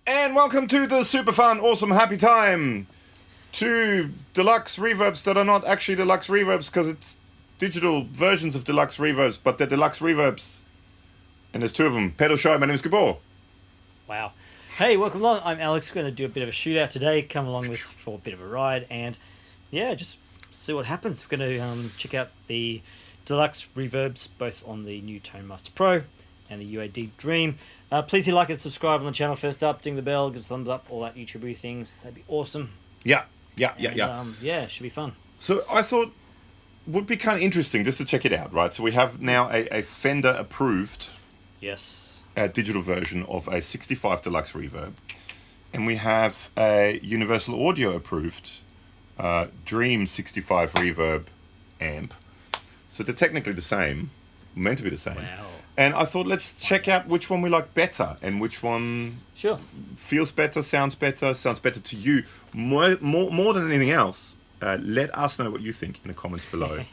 And welcome to the super fun, awesome, happy time. Two deluxe reverbs that are not actually deluxe reverbs because it's digital versions of deluxe reverbs, but they're deluxe reverbs. And there's two of them. Pedal show, my name is Gabor. Wow. Hey, welcome along. I'm Alex. Going to do a bit of a shootout today. Come along with for a bit of a ride and yeah, just see what happens. We're going to check out the deluxe reverbs both on the new ToneMaster Pro and the UAD Dream. Please hit like and subscribe on the channel first up, ding the bell, give us a thumbs up, all that YouTube things. That'd be awesome. Yeah, it should be fun. So I thought would be kind of interesting just to check it out, right? So we have now a Fender approved digital version of a 65 deluxe reverb, and we have a Universal Audio approved Dream 65 reverb amp. So they're technically the same, meant to be the same. Wow. And I thought, let's check out which one we like better and which one feels better, sounds better to you. More than anything else, let us know what you think in the comments below.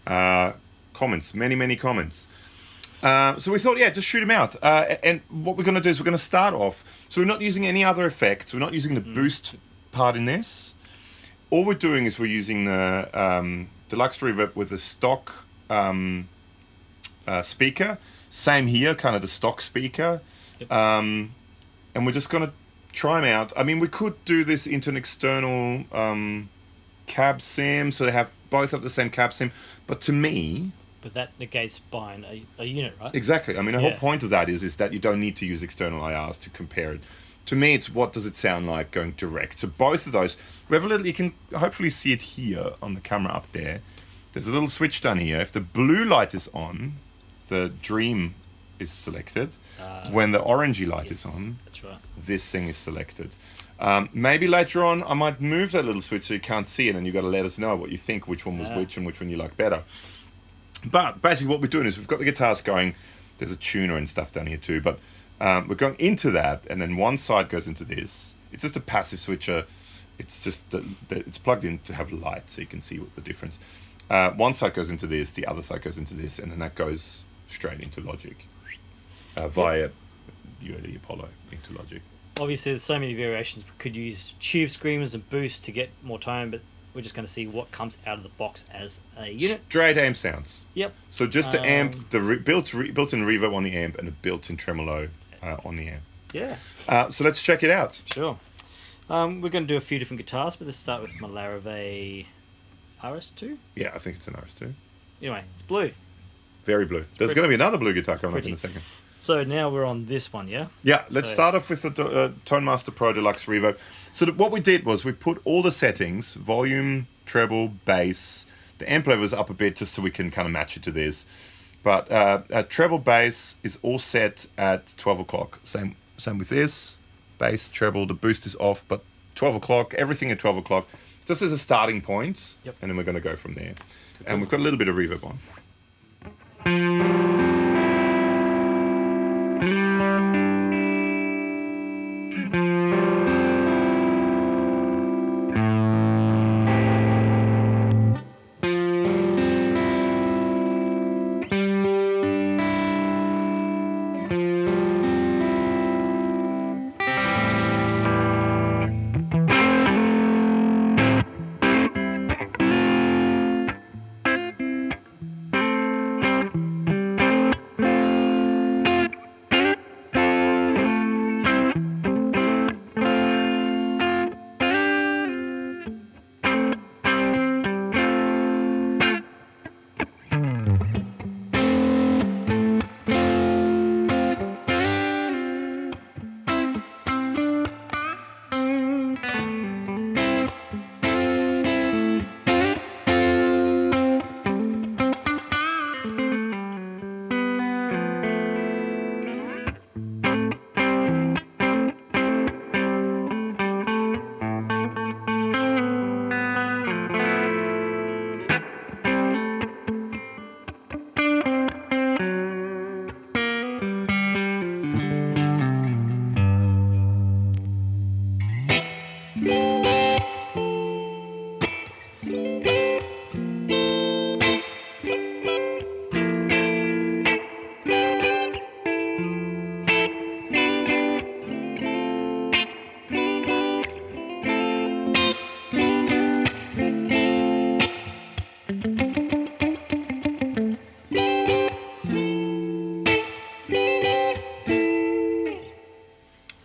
Comments, many comments. So we thought, just shoot them out. And what we're going to do is we're going to start off. So we're not using any other effects. We're not using the boost part in this. All we're doing is we're using the Deluxe Reverb with the stock speaker. Same here, kind of the stock speaker. Yep. And we're just going to try them out. I mean, we could do this into an external cab sim, so they have both have the same cab sim. But to me... But that negates buying a unit, right? Exactly. I mean, the whole point of that is that you don't need to use external IRs to compare it. To me, it's what does it sound like going direct. So both of those, you can hopefully see it here on the camera up there. There's a little switch down here. If the blue light is on, the Dream is selected. When the orangey light is on, that's right. This thing is selected. Maybe later on, I might move that little switch so you can't see it, and you've got to let us know what you think, which one was which and which one you like better. But basically what we're doing is we've got the guitars going. There's a tuner and stuff down here too, but we're going into that, and then one side goes into this. It's just a passive switcher. It's just it's plugged in to have light, so you can see what the difference. One side goes into this, the other side goes into this, and then that goes straight into Logic via UAD Apollo into Logic. Obviously, there's so many variations. We could use tube screamers and boosts to get more tone, but we're just going to see what comes out of the box as a unit. Straight amp sounds. Yep. So just the amp, the built-in reverb on the amp, and a built-in tremolo on the amp. Yeah. So let's check it out. Sure. We're going to do a few different guitars, but let's start with my Larrivee RS2. Yeah, I think it's an RS2. Anyway, it's blue. Very blue. There's going to be another blue guitar coming up in a second. So now we're on this one, yeah? Yeah, let's start off with the ToneMaster Pro Deluxe Reverb. So what we did was we put all the settings, volume, treble, bass. The amp level is up a bit just so we can kind of match it to this. But treble bass is all set at 12 o'clock. Same with this. Bass, treble, the boost is off, but 12 o'clock, everything at 12 o'clock. Just as a starting point, and then we're going to go from there. And we've got a little bit of reverb on.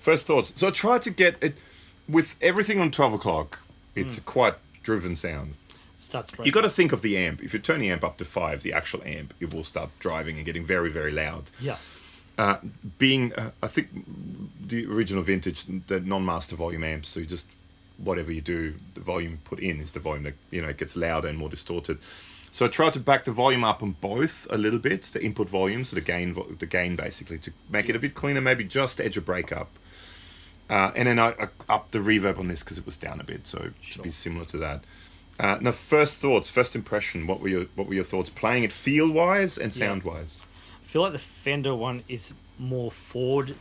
First thoughts. So I tried to get it with everything on 12 o'clock. It's a quite driven sound. Starts You got to think of the amp. If you turn the amp up to 5, the actual amp, it will start driving and getting very, very loud. Yeah. I think the original vintage, the non-master volume amps, so you just, whatever you do, the volume you put in is the volume that, it gets louder and more distorted. So I tried to back the volume up on both a little bit, the input volume, so the gain basically, to make it a bit cleaner, maybe just edge a break up. And then I upped the reverb on this because it was down a bit, so it should be similar to that. Now, first thoughts, first impression. What were your thoughts playing it feel wise and sound wise? I feel like the Fender one is more forward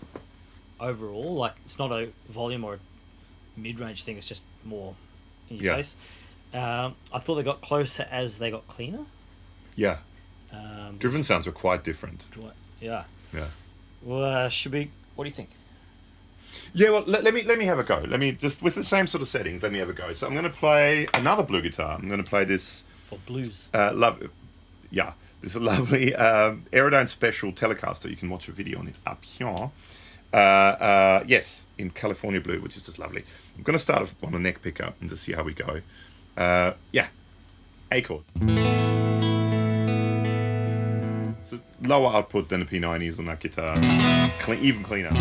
overall. Like it's not a volume or a mid-range thing. It's just more in your face. I thought they got closer as they got cleaner. Yeah. Driven sounds were quite different. Yeah. Yeah. Well, should we? What do you think? Yeah, well, let me have a go. Let me just, with the same sort of settings, let me have a go. So I'm going to play another blue guitar. I'm going to play this for blues. This is a lovely Aerodyne special Telecaster. You can watch a video on it up here. Yes, in California blue, which is just lovely. I'm going to start off on the neck pickup and just see how we go. A chord. So lower output than the P90s on that guitar. Even cleaner.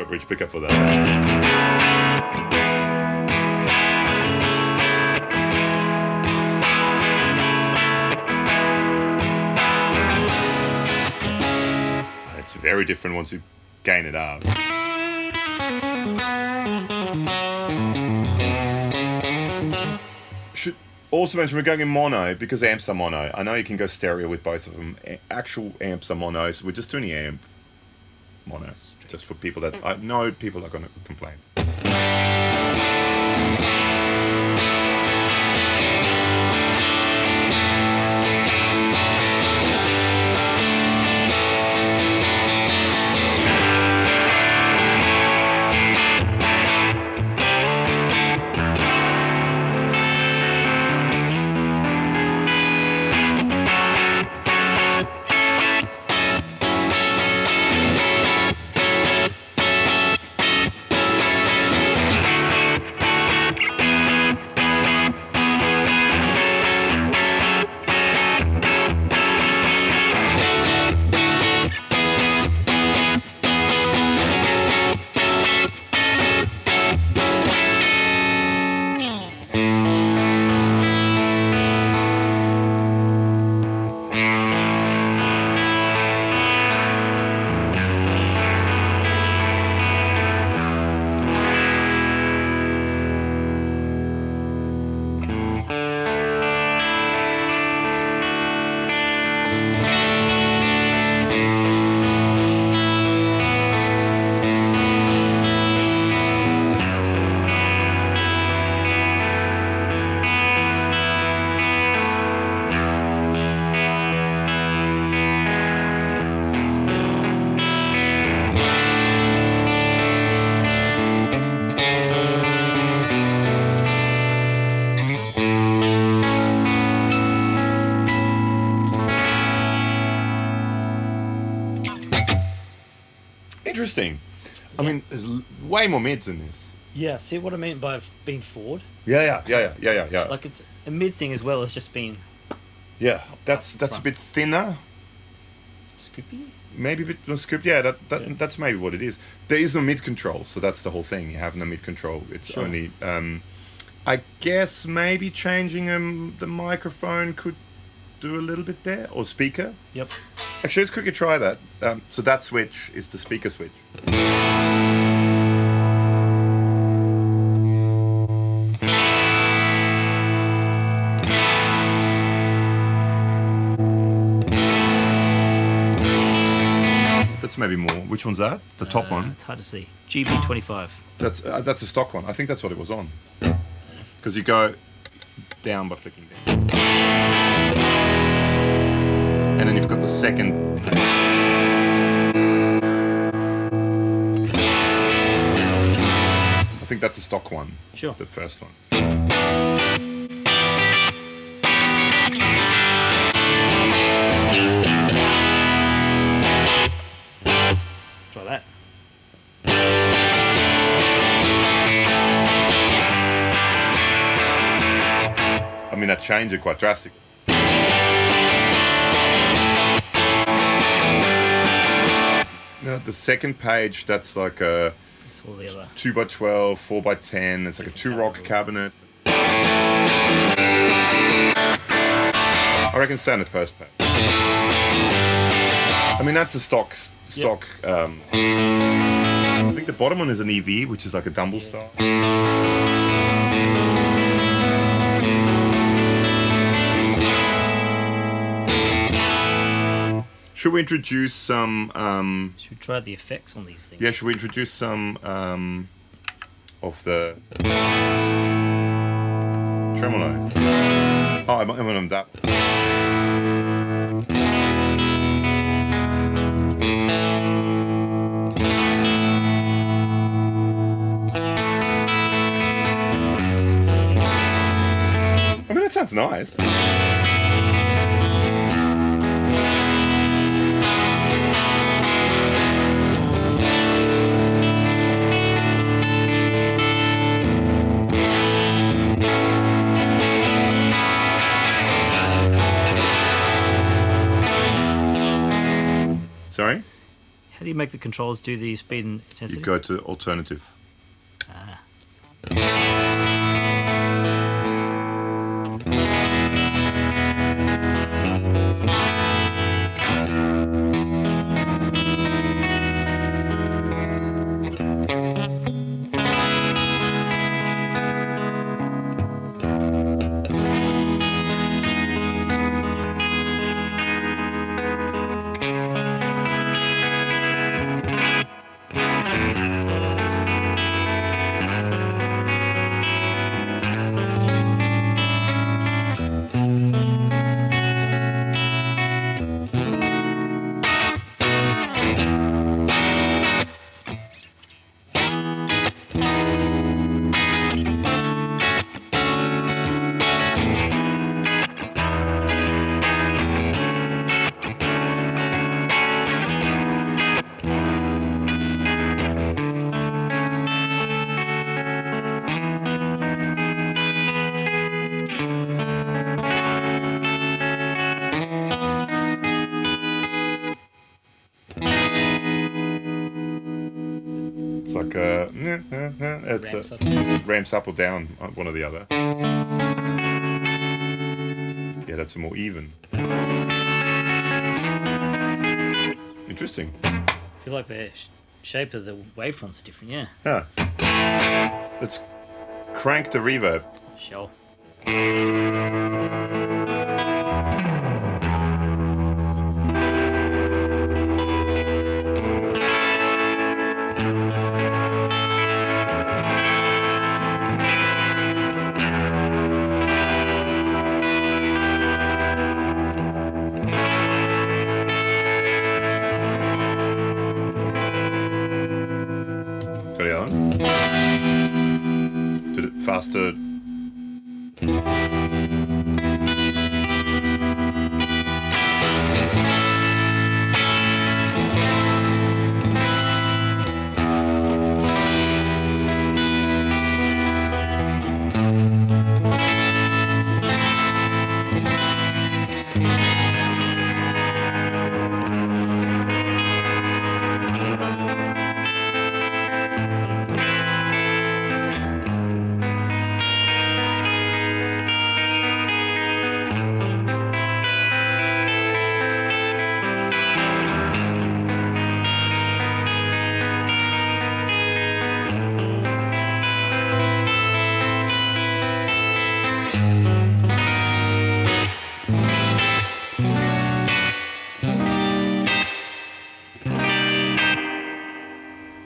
Bridge pickup for that. It's very different once you gain it up. Should also mention we're going in mono because amps are mono. I know you can go stereo with both of them. Actual amps are mono, so we're just doing the amp mono, just for people that I know people are going to complain. Interesting. I mean, there's way more mids in this. Yeah, see what I mean by being forward? Yeah. Like it's a mid thing as well as just being... Yeah, that's a bit thinner. Scoopy? Maybe a bit more scooped. Yeah, that's maybe what it is. There is no mid control, so that's the whole thing. You have no mid control. It's only... I guess maybe changing the microphone could do a little bit there, or speaker. Yep. Actually, let's quickly try that. So that switch is the speaker switch. maybe more. Which one's that? The top one? It's hard to see. GB25. That's a stock one. I think that's what it was on. Because you go down by flicking down. And then you've got the second. I think that's a stock one. Sure. The first one. Try that. I mean, that changed it quite drastically. Now, the second page, that's like a That's all the other. 2x12, 4x10. It's like a two-rock cabinet. I reckon standard first page. I mean, that's the stock. I think the bottom one is an EV, which is like a Dumble style. Should we introduce some? Should we try the effects on these things? Yeah, should we introduce some of the tremolo? Oh, I'm on that. I mean, that sounds nice. Sorry? How do you make the controls do the speed and intensity? You go to alternative. Ah. It's like a... ramps up or down, one or the other. Yeah, that's a more even. Interesting. I feel like the shape of the waveform's different, yeah. Huh. Let's crank the reverb. Sure. Got it on? Did it faster?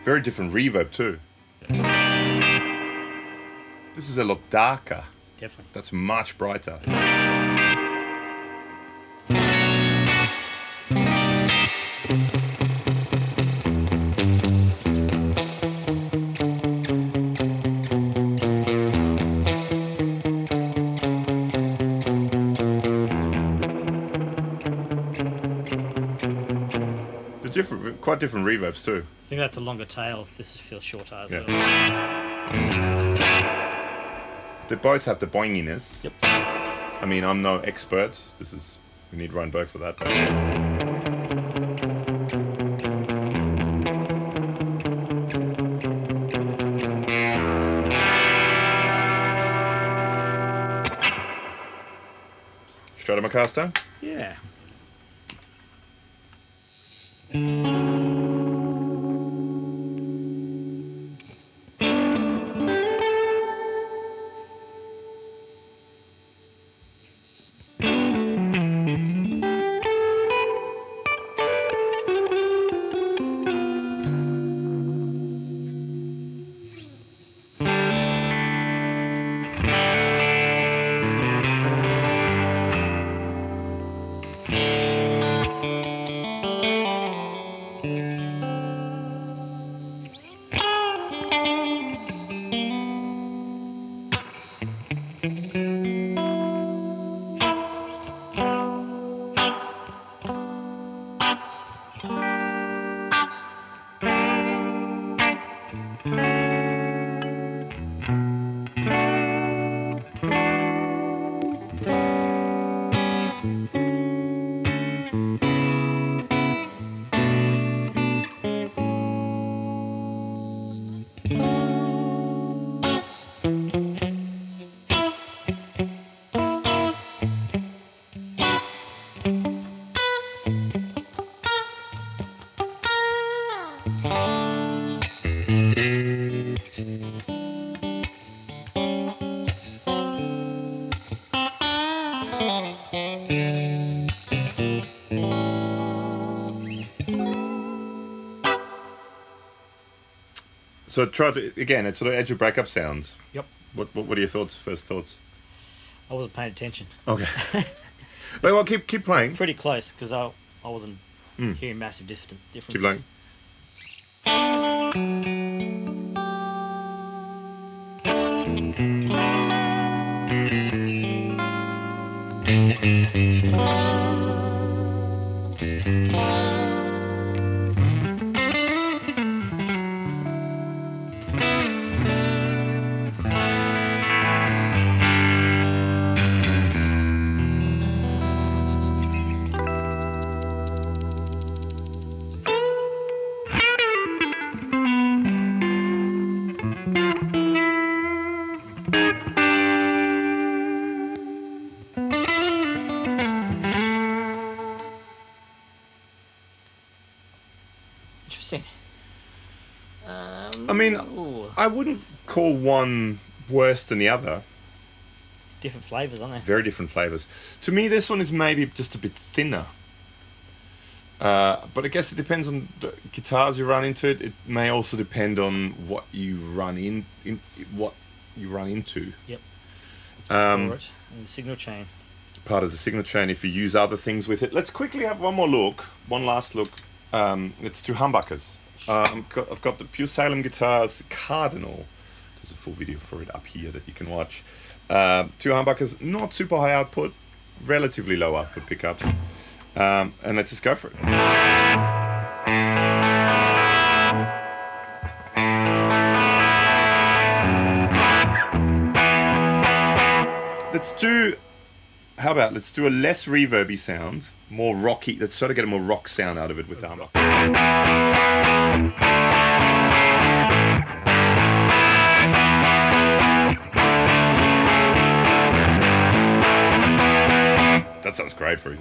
Very different reverb too. This is a lot darker. Definitely. That's much brighter. Quite different reverbs too. I think that's a longer tail. This feels shorter as well. They both have the boinginess. Yep. I mean, I'm no expert. We need Ryan Berg for that. Stratocaster? Yeah. So try to, again, it's sort of edge of breakup sounds. Yep. What are your thoughts, first thoughts? I wasn't paying attention. Okay. Well, keep playing. Pretty close, because I wasn't hearing massive differences. Keep playing. Interesting. I mean, Ooh. I wouldn't call one worse than the other. Different flavours, aren't they? Very different flavours. To me, this one is maybe just a bit thinner. But I guess it depends on the guitars you run into. It may also depend on what you run what you run into. Yep. For it in the signal chain. Part of the signal chain. If you use other things with it, let's quickly have one last look. It's two humbuckers. I've got the PureSalem Guitars Cardinal. There's a full video for it up here that you can watch. Two humbuckers, not super high output, relatively low output pickups. And let's just go for it. Let's do a less reverby sound, more rocky. Let's try to get a more rock sound out of it with the humbucker. That sounds great for you.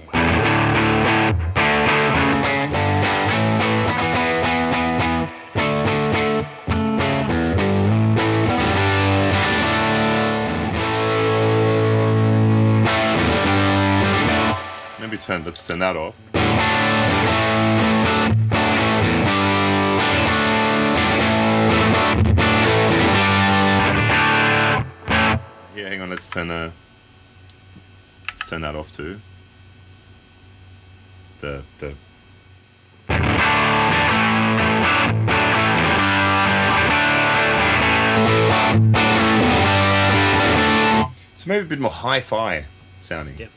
Let's turn that off. Let's turn that off too. The it's maybe a bit more hi-fi sounding. Yep.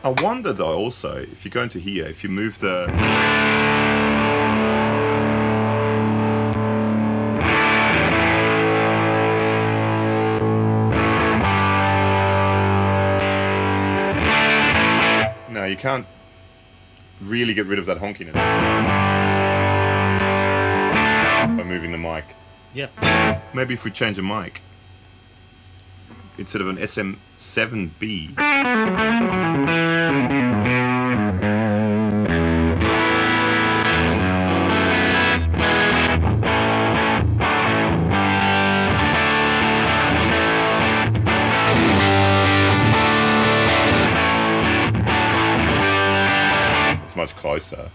I wonder though also, if you go into here, if you move the... No, you can't really get rid of that honkiness by moving the mic. Yep. Maybe if we change a mic, instead of an SM7B. It's much closer.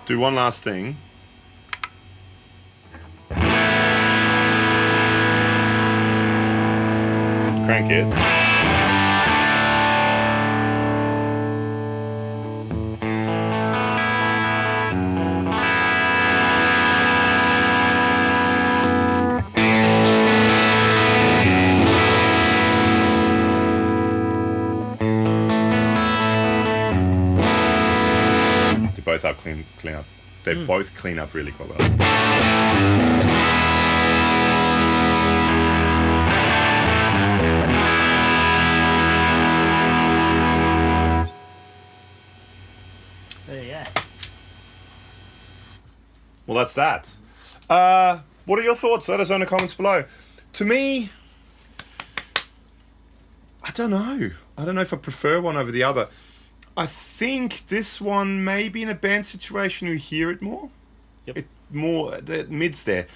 Do one last thing. Crank it. They both up clean up. They both clean up really quite well. Yeah. Well, that's that. What are your thoughts? Let us know in the comments below. To me, I don't know. I don't know if I prefer one over the other. I think this one, maybe in a band situation, you hear it more. Yep. It more, the mids there.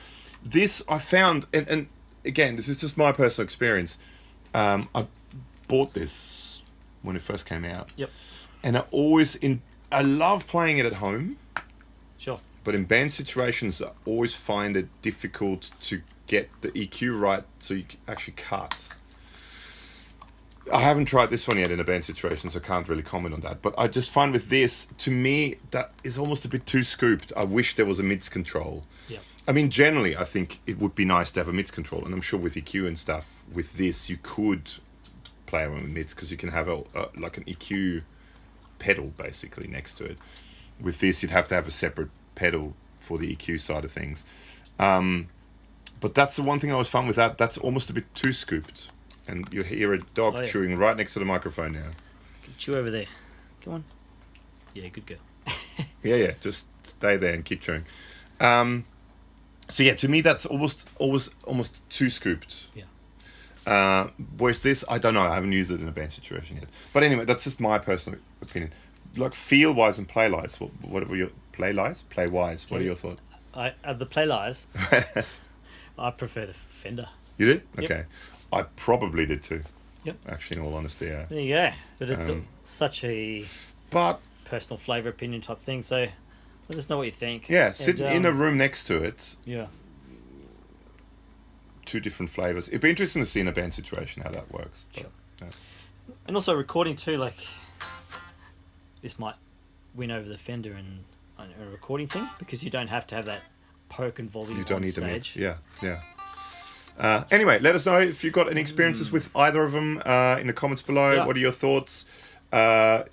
This I found, and again, this is just my personal experience. I bought this when it first came out. Yep. And I love playing it at home. Sure. But in band situations, I always find it difficult to get the EQ right so you can actually cut. I haven't tried this one yet in a band situation, so I can't really comment on that. But I just find with this, to me, that is almost a bit too scooped. I wish there was a mids control. Yeah. I mean, generally, I think it would be nice to have a mids control. And I'm sure with EQ and stuff, with this, you could play around with mids because you can have like an EQ pedal, basically, next to it. With this, you'd have to have a separate pedal for the EQ side of things. But that's the one thing I always found with that. That's almost a bit too scooped. And you hear a dog chewing right next to the microphone now. Chew over there. Come on. Yeah, good girl. Yeah. Just stay there and keep chewing. So yeah, to me that's almost too scooped. Yeah. Whereas this, I don't know. I haven't used it in a band situation yet. But anyway, that's just my personal opinion. Like feel wise and play wise. What were your play wise? What are your thoughts? The play lies. I prefer the Fender. You did? Yep. Okay. I probably did too. Yep. Actually, in all honesty, yeah. There you go. But it's such a personal flavour opinion type thing. So let us know what you think. Yeah, sit in a room next to it. Yeah. Two different flavours. It'd be interesting to see in a band situation how that works. But, Sure. yeah. And also recording too, like this might win over the Fender and a recording thing because you don't have to have that poke and volume. You don't on need stage. the mix. Yeah. Anyway, let us know if you've got any experiences with either of them in the comments below. Yeah. What are your thoughts? So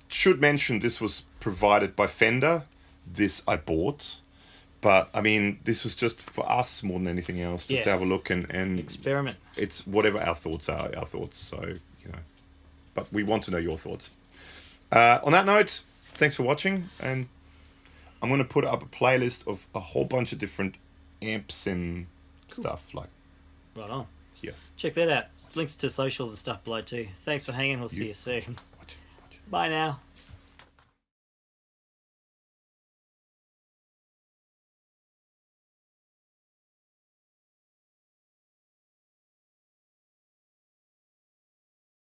should mention this was provided by Fender. This I bought. But I mean, this was just for us more than anything else, just to Yeah. have a look and Experiment. it's whatever our thoughts are, our thoughts. So, you know, but we want to know your thoughts. On that note, thanks for watching, and I'm going to put up a playlist of a whole bunch of different amps and stuff like Right on. here. Check that out. Links to socials and stuff below too. Thanks for hanging. We'll see you soon. Watch it. Bye now.